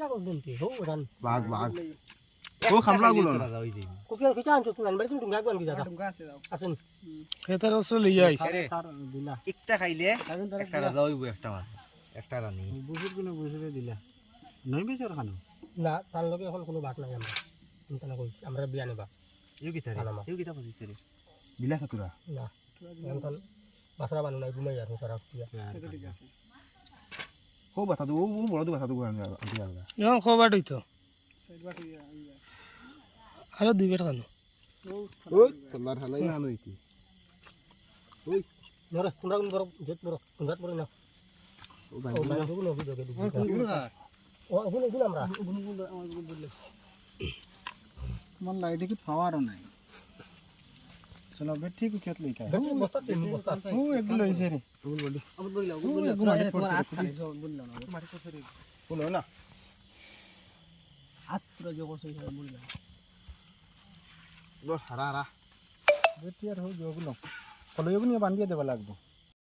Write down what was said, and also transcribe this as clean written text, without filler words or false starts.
কিটা করবেন কি হো ওরান বাঘ বাঘ ও খামলাগুলো না কোকিয়া কিটা আনছো তুমি আনবারে তুমি ডুঙ্গা একবার কি দাদা ডুঙ্গা আছে দাও আসেন খেতার অস্ত্র লইয়া আইছে তার দিলা একটা খাইলে একটা রাজা হইব একটা মাছ একটা রানী বুঝুর কোন বুঝুরে দিলা নই বেচার খানো না তার লগে এখন কোনো বাট নাই আমরা চিন্তা না করি আমরা বিয়া নেবা ইউ কিতা রে আলামা। ইউ কিতা বলিছে রে দিলা খাতুরা না এখন বাসরা বানু নাই ঘুমাই আর সারা কিয়া ঠিক আছে ও বাতা দু ও বড় দু বাতা দু আমি আলাদা এখন খবর হইতো সাইড বাটি আর দুই বেটা খানো ওই তোলার হালাই না নইতি নরে কুন্ডা কুন বড় জেত বড় কুন্ডাত বড় না ও ও মানে গুলো কি দগে দিবি ও গুলো গুলো আমরা গুনগুন আমার গুন বললে মন লাই দেখি পাওয়ারও নাই চলো বে ঠিক খেত লইতা বস্তা তিন বস্তা ও এগুলো হইছে রে আবার বইলা তোমার হাত ছাড়ি সব বললাম না মাটি করছে রে বলো না হাত পুরো জো করছে বইলা লো হারা হারা বেটি আর হই যোগুলো কলইও নিয়ে বান্ধিয়ে দেবা লাগবো